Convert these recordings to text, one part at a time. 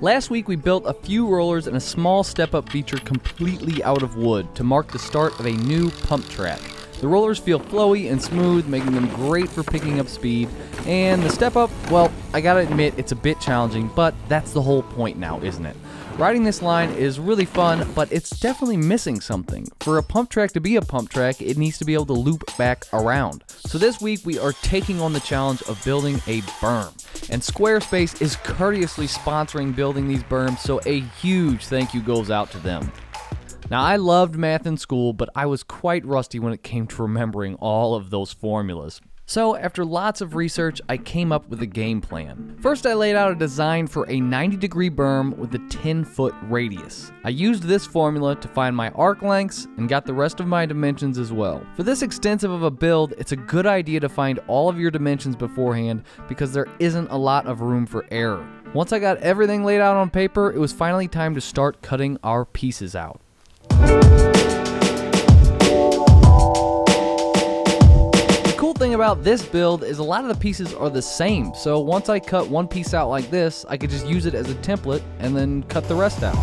Last week we built a few rollers and a small step-up feature completely out of wood to mark the start of a new pump track. The rollers feel flowy and smooth, making them great for picking up speed, and the step-up, well, I gotta admit it's a bit challenging, but that's the whole point now, isn't it? Riding this line is really fun, but it's definitely missing something. For a pump track to be a pump track, it needs to be able to loop back around. So this week we are taking on the challenge of building a berm. And Squarespace is courteously sponsoring building these berms, so a huge thank you goes out to them. Now, I loved math in school, but I was quite rusty when it came to remembering all of those formulas. So, after lots of research, I came up with a game plan. First, I laid out a design for a 90-degree berm with a 10-foot radius. I used this formula to find my arc lengths and got the rest of my dimensions as well. For this extensive of a build, it's a good idea to find all of your dimensions beforehand because there isn't a lot of room for error. Once I got everything laid out on paper, it was finally time to start cutting our pieces out. The cool thing about this build is a lot of the pieces are the same, so once I cut one piece out like this, I could just use it as a template and then cut the rest out.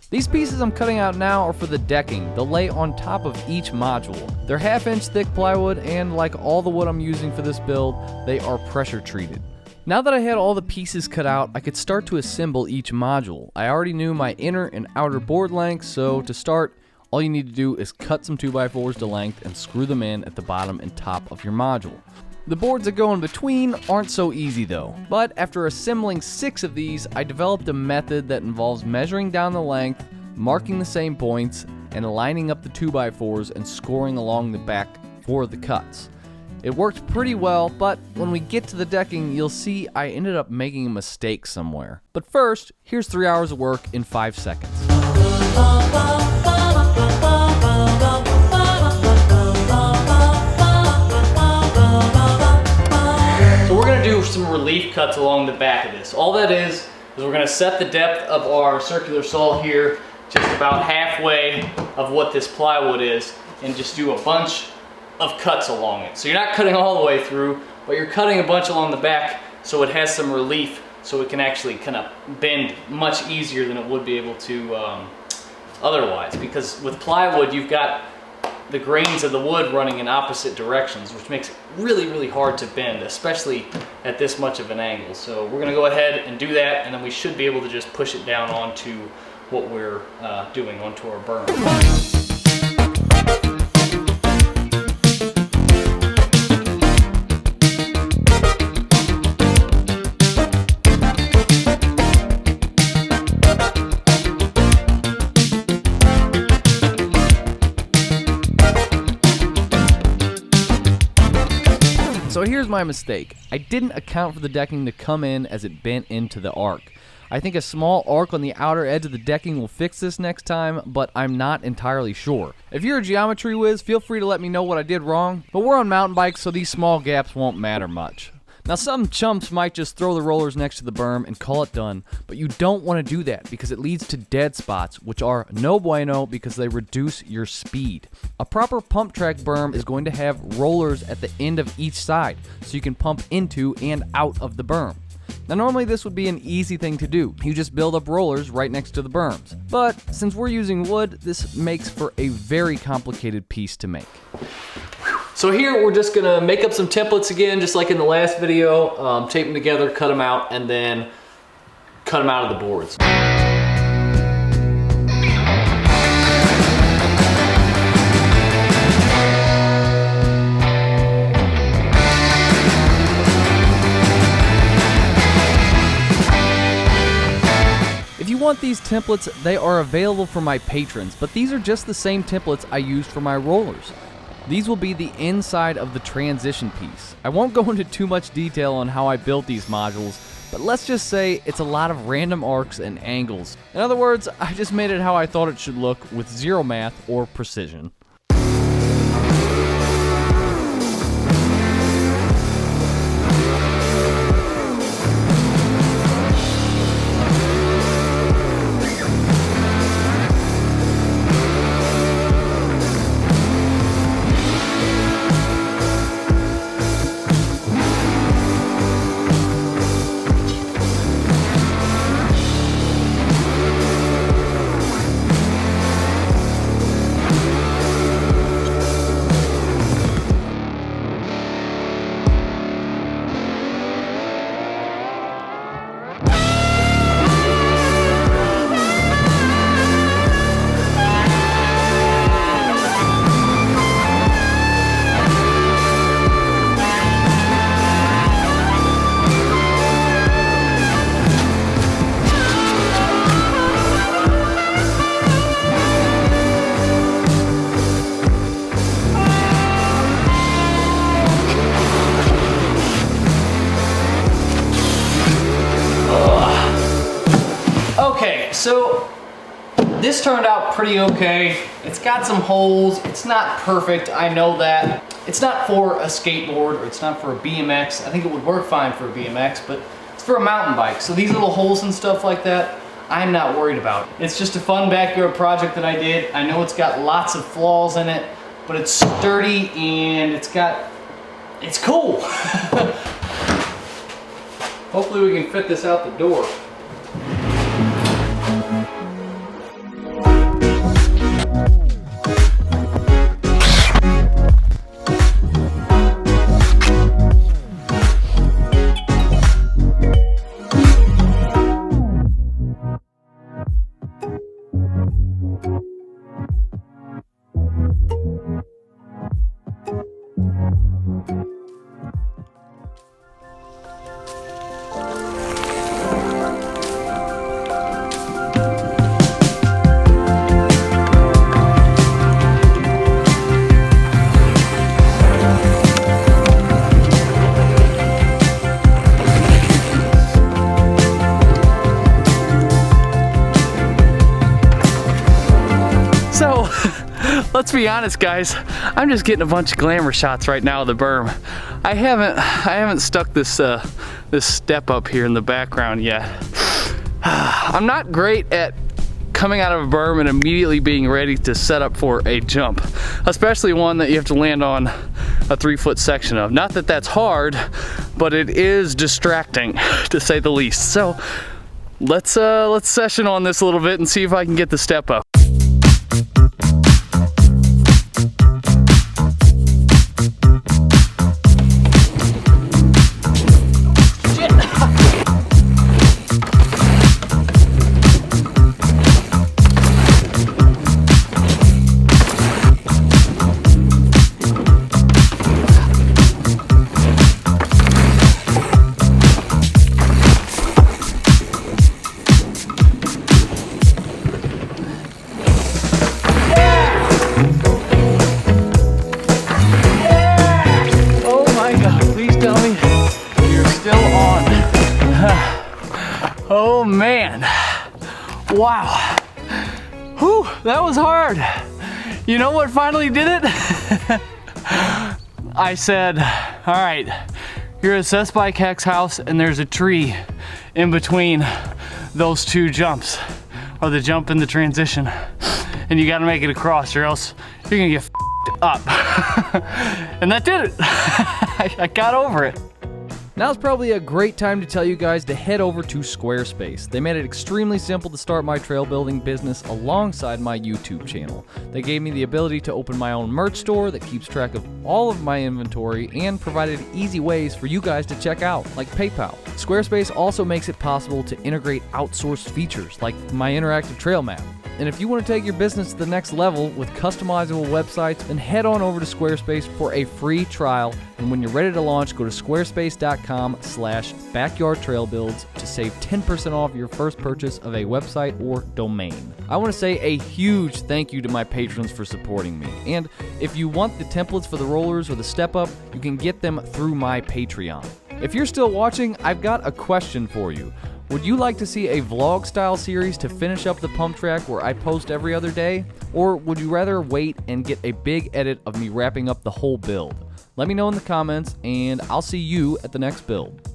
These pieces I'm cutting out now are for the decking. They'll lay on top of each module. They're 1/2-inch thick plywood, and like all the wood I'm using for this build, they are pressure treated. Now that I had all the pieces cut out, I could start to assemble each module. I already knew my inner and outer board lengths, so to start, all you need to do is cut some 2x4s to length and screw them in at the bottom and top of your module. The boards that go in between aren't so easy though, but after assembling 6 of these, I developed a method that involves measuring down the length, marking the same points, and lining up the 2x4s and scoring along the back for the cuts. It worked pretty well, but when we get to the decking, you'll see I ended up making a mistake somewhere. But first, here's 3 hours of work in 5 seconds. We're going to do some relief cuts along the back of this. All that is we're going to set the depth of our circular saw here just about halfway of what this plywood is and just do a bunch of cuts along it. So you're not cutting all the way through, but you're cutting a bunch along the back so it has some relief so it can actually kind of bend much easier than it would be able to otherwise. Because with plywood, you've got the grains of the wood running in opposite directions, which makes it really, really hard to bend, especially at this much of an angle. So we're going to go ahead and do that, and then we should be able to just push it down onto what we're doing, onto our berm. So here's my mistake. I didn't account for the decking to come in as it bent into the arc. I think a small arc on the outer edge of the decking will fix this next time, but I'm not entirely sure. If you're a geometry whiz, feel free to let me know what I did wrong, but we're on mountain bikes, so these small gaps won't matter much. Now, some chumps might just throw the rollers next to the berm and call it done, but you don't want to do that because it leads to dead spots, which are no bueno because they reduce your speed. A proper pump track berm is going to have rollers at the end of each side, so you can pump into and out of the berm. Now, normally this would be an easy thing to do. You just build up rollers right next to the berms. But since we're using wood, this makes for a very complicated piece to make. So here we're just gonna make up some templates again, just like in the last video, tape them together, cut them out, and then cut them out of the boards. If you want these templates, they are available for my patrons, but these are just the same templates I used for my rollers. These will be the inside of the transition piece. I won't go into too much detail on how I built these modules, but let's just say it's a lot of random arcs and angles. In other words, I just made it how I thought it should look with zero math or precision. So this turned out pretty okay. It's got some holes. It's not perfect, I know that. It's not for a skateboard, or it's not for a BMX. I think it would work fine for a BMX, but it's for a mountain bike. So these little holes and stuff like that, I'm not worried about. It's just a fun backyard project that I did. I know it's got lots of flaws in it, but it's sturdy and it's cool. Hopefully we can fit this out the door. So, let's be honest, guys. I'm just getting a bunch of glamour shots right now of the berm. I haven't stuck this this step up here in the background yet. I'm not great at coming out of a berm and immediately being ready to set up for a jump, especially one that you have to land on a 3-foot section of. Not that that's hard, but it is distracting to say the least. So let's session on this a little bit and see if I can get the step up. Oh man, wow, whew, that was hard. You know what finally did it? I said, all right, you're at Seth's Bike Hack's house and there's a tree in between those two jumps, or the jump and the transition, and you gotta make it across or else you're gonna get f***ed up. And that did it. I got over it. Now's probably a great time to tell you guys to head over to Squarespace. They made it extremely simple to start my trail building business alongside my YouTube channel. They gave me the ability to open my own merch store that keeps track of all of my inventory and provided easy ways for you guys to check out, like PayPal. Squarespace also makes it possible to integrate outsourced features like my interactive trail map. And if you want to take your business to the next level with customizable websites, then head on over to Squarespace for a free trial. And when you're ready to launch, go to squarespace.com/backyardtrailbuilds to save 10% off your first purchase of a website or domain. I want to say a huge thank you to my patrons for supporting me. And if you want the templates for the rollers or the step up, you can get them through my Patreon. If you're still watching, I've got a question for you. Would you like to see a vlog style series to finish up the pump track where I post every other day? Or would you rather wait and get a big edit of me wrapping up the whole build? Let me know in the comments and I'll see you at the next build.